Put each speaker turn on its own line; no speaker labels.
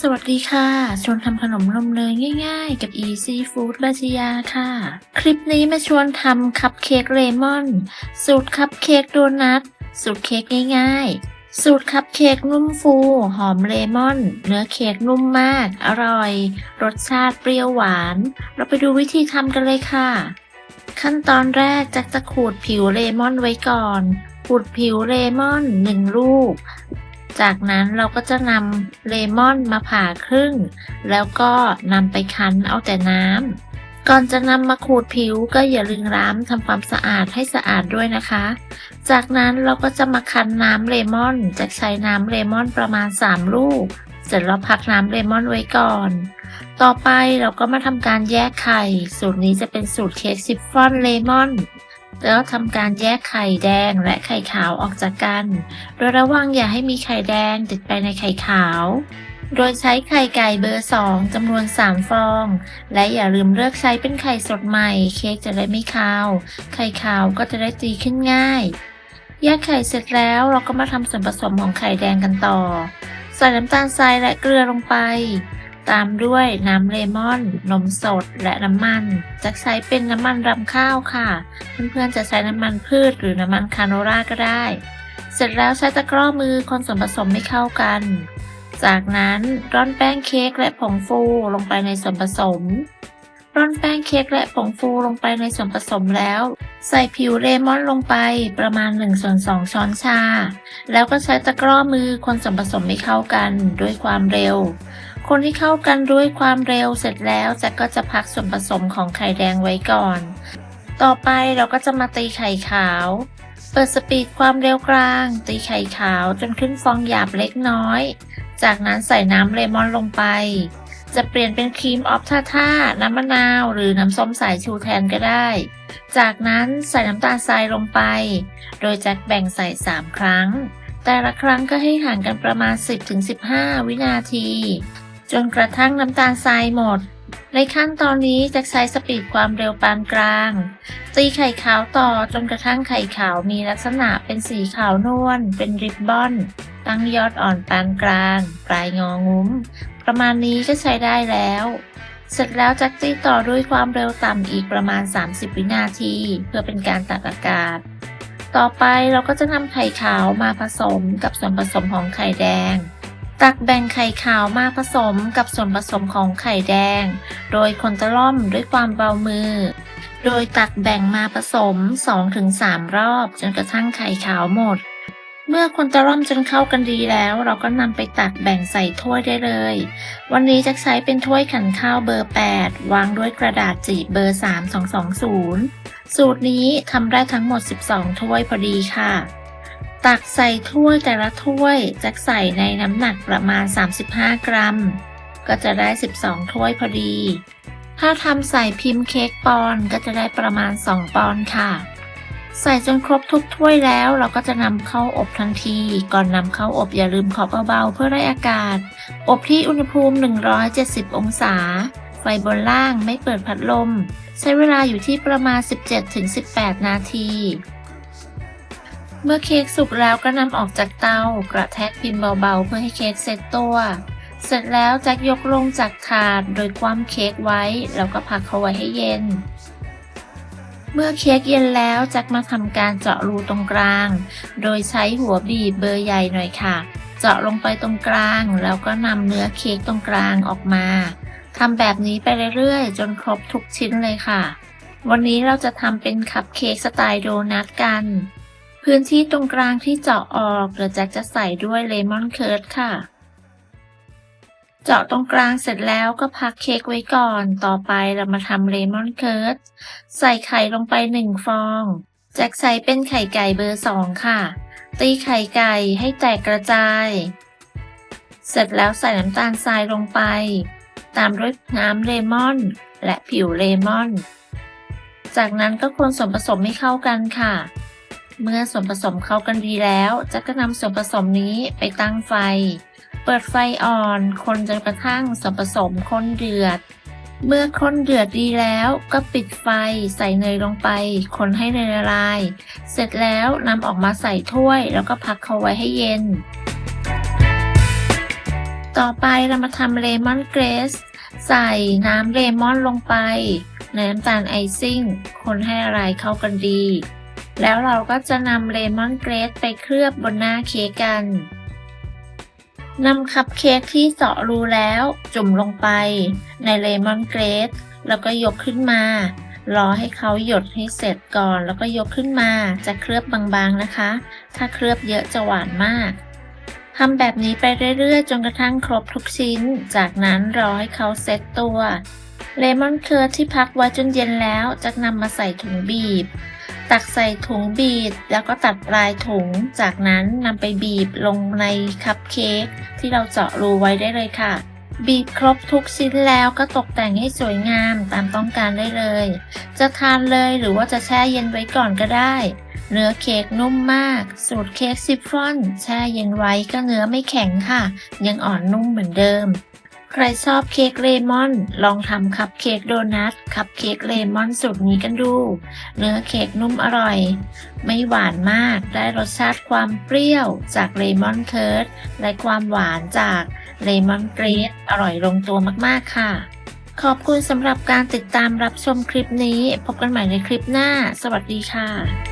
สวัสดีค่ะชวนทำขนมนมเนยง่ายๆกับ Easy Food ราชยาค่ะ คลิปนี้มาชวนทำคัพเค้กเลมอนสูตรคัพเค้กโดนัทสูตรเค้กง่ายๆสูตรคัพเค้กนุ่มฟูหอมเลมอนเนื้อเค้กนุ่มมากอร่อยรสชาติเปรี้ยวหวานเราไปดูวิธีทำกันเลยค่ะขั้นตอนแรกจะขูดผิวเลมอนไว้ก่อนขูดผิวเลมอน1 ลูกจากนั้นเราก็จะนำเลมอนมาผ่าครึ่งแล้วก็นำไปคั้นเอาแต่น้ำก่อนจะนำมาขูดผิวก็อย่าลืมล้างทำความสะอาดให้สะอาดด้วยนะคะจากนั้นเราก็จะมาคั้นน้ำเลมอนจะใช้น้ำเลมอนประมาณ3 ลูกเสร็จแล้วพักน้ำเลมอนไว้ก่อนต่อไปเราก็มาทำการแยกไข่สูตรนี้จะเป็นสูตรเค้กชิฟฟ่อนเลมอนแล้วทำการแยกไข่แดงและไข่ขาวออกจากกันโดยระวังอย่าให้มีไข่แดงติดไปในไข่ขาวโดยใช้ไข่ไก่เบอร์2จำนวน3 ฟองและอย่าลืมเลือกใช้เป็นไข่สดใหม่เค้กจะได้ไม่คาวไข่ขาวก็จะได้ตีขึ้นง่ายแยกไข่เสร็จแล้วเราก็มาทำส่วนผสมของไข่แดงกันต่อใส่น้ำตาลทรายและเกลือลงไปตามด้วยน้ำเลมอนนมสดและน้ำมันจะใช้เป็นน้ำมันรำข้าวค่ะเพื่อนๆจะใช้น้ำมันพืชหรือน้ำมันคาโนล่าก็ได้เสร็จแล้วใช้ตะกร้อมือคนส่วนผสมให้เข้ากันจากนั้นร่อนแป้งเค้กและผงฟูลงไปในส่วนผสมร่อนแป้งเค้กและผงฟูลงไปในส่วนผสมแล้วใส่ผิวเลมอนลงไปประมาณ1/2 ช้อนชาแล้วก็ใช้ตะกร้อมือคนส่วนผสมให้เข้ากันด้วยความเร็วคนที่เข้ากันด้วยความเร็วเสร็จแล้วก็จะพักส่วนผสมของไข่แดงไว้ก่อนต่อไปเราก็จะมาตีไข่ขาวเปิดสปีดความเร็วกลางตีไข่ขาวจนขึ้นฟองหยาบเล็กน้อยจากนั้นใส่น้ำเลมอนลงไปจะเปลี่ยนเป็นครีมออฟท่าน้ำมะนาวหรือน้ำส้มสายชูแทนก็ได้จากนั้นใส่น้ำตาลทรายลงไปโดยจะแบ่งใส่3 ครั้งแต่ละครั้งก็ให้ห่างกันประมาณ 10-15 วินาทีจนกระทั่งน้ำตาลทรายหมดในขั้นตอนนี้จะใช้สปีดความเร็วปานกลางตีไข่ขาวต่อจนกระทั่งไข่ขาวมีลักษณะเป็นสีขาวนวลเป็นริบบอนตั้งยอดอ่อนปานกลางปลายงองุ้มประมาณนี้ก็ใช้ได้แล้วเสร็จแล้วจักตีต่อด้วยความเร็วต่ำอีกประมาณ30 วินาทีเพื่อเป็นการตักอากาศต่อไปเราก็จะนำไข่ขาวมาผสมกับส่วนผสมของไข่แดงตักแบ่งไข่ขาวมาผสมกับส่วนผสมของไข่แดงโดยคนตะล่อมด้วยความเบามือโดยตักแบ่งมาผสม 2-3 รอบจนกระทั่งไข่ขาวหมดเมื่อคนตะล่อมจนเข้ากันดีแล้วเราก็นำไปตักแบ่งใส่ถ้วยได้เลยวันนี้จะใช้เป็นถ้วยขันข้าวเบอร์8วางด้วยกระดาษจีบเบอร์3220สูตรนี้ทำได้ทั้งหมด12 ถ้วยพอดีค่ะตักใส่ถ้วยแต่ละถ้วยจะใส่ในน้ำหนักประมาณ35 กรัมก็จะได้12 ถ้วยพอดีถ้าทำใส่พิมพ์เค้กปอนด์ก็จะได้ประมาณ2 ปอนด์ค่ะใส่จนครบทุกถ้วยแล้วเราก็จะนำเข้าอบทันทีก่อนนำเข้าอบอย่าลืมขอบเบาๆเพื่อไล่อากาศอบที่อุณหภูมิ170 องศาไฟบนล่างไม่เปิดพัดลมใช้เวลาอยู่ที่ประมาณ 17-18 นาทีเมื่อเค้กสุกแล้วก็นำออกจากเตากระแทกพิมพ์เบาๆเพื่อให้เค้กเซ็ตตัวเสร็จแล้วแจ็คยกลงจากถาดโดยคว่ำเค้กไว้แล้วก็พักเขาไว้ให้เย็นเมื่อเค้กเย็นแล้วแจ็คมาทำการเจาะรูตรงกลางโดยใช้หัวบีบเบอร์ใหญ่หน่อยค่ะเจาะลงไปตรงกลางแล้วก็นำเนื้อเค้กตรงกลางออกมาทำแบบนี้ไปเรื่อยๆจนครบทุกชิ้นเลยค่ะวันนี้เราจะทำเป็นคัพเค้กสไตล์โดนัทกันพื้นที่ตรงกลางที่เจาะออกเดี๋ยวแจ็คจะใส่ด้วยเลมอนเคิร์ดค่ะเจาะตรงกลางเสร็จแล้วก็พักเค้กไว้ก่อนต่อไปเรามาทำเลมอนเคิร์ดใส่ไข่ลงไป1 ฟองแจ็คใส่เป็นไข่ไก่เบอร์2ค่ะตีไข่ไก่ให้แตกกระจายเสร็จแล้วใส่น้ำตาลทรายลงไปตามด้วยน้ำเลมอนและผิวเลมอนจากนั้นก็คนส่วนผสมให้เข้ากันค่ะเมื่อส่วนผสมเข้ากันดีแล้วจะก็นำส่วนผสมนี้ไปตั้งไฟเปิดไฟอ่อนคนจนกระทั่งส่วนผสมข้นเดือดเมื่อข้นเดือดดีแล้วก็ปิดไฟใส่เนยลงไปคนให้เนยละลายเสร็จแล้วนำออกมาใส่ถ้วยแล้วก็พักเขาไว้ให้เย็น ต่อไปเรามาทำเลมอนเกรสใส่น้ำเลมอนลงไปในน้ำตาลไอซิ่งคนให้ละลายเข้ากันดีแล้วเราก็จะนำเลมอนเกรสไปเคลือบบนหน้าเค้กกันนำคัพเค้กที่เจาะรูแล้วจุ่มลงไปในเลมอนเกรสแล้วก็ยกขึ้นมารอให้เขาหยดให้เสร็จก่อนแล้วก็ยกขึ้นมาจะเคลือบบางๆนะคะถ้าเคลือบเยอะจะหวานมากทำแบบนี้ไปเรื่อยๆจนกระทั่งครบทุกชิ้นจากนั้นรอให้เขาเซ็ตตัวเลมอนเคิร์ดที่พักไว้จนเย็นแล้วจะนำมาใส่ถุงบีบตักใส่ถุงบีบแล้วก็ตัดปลายถุงจากนั้นนำไปบีบลงในคัพเค้กที่เราเจาะรูไว้ได้เลยค่ะบีบครบทุกชิ้นแล้วก็ตกแต่งให้สวยงามตามต้องการได้เลยจะทานเลยหรือว่าจะแช่เย็นไว้ก่อนก็ได้เนื้อเค้กนุ่มมากสูตรเค้กซิฟฟ่อนแช่เย็นไว้ก็เนื้อไม่แข็งค่ะยังอ่อนนุ่มเหมือนเดิมใครชอบเค้กเลมอนลองทำคัพเค้กโดนัทคัพเค้กเลมอนสูตรนี้กันดูเนื้อเค้กนุ่มอร่อยไม่หวานมากได้รสชาติความเปรี้ยวจากเลมอนเคิร์ดและความหวานจากเลมอนเกรสอร่อยลงตัวมากๆค่ะขอบคุณสำหรับการติดตามรับชมคลิปนี้พบกันใหม่ในคลิปหน้าสวัสดีค่ะ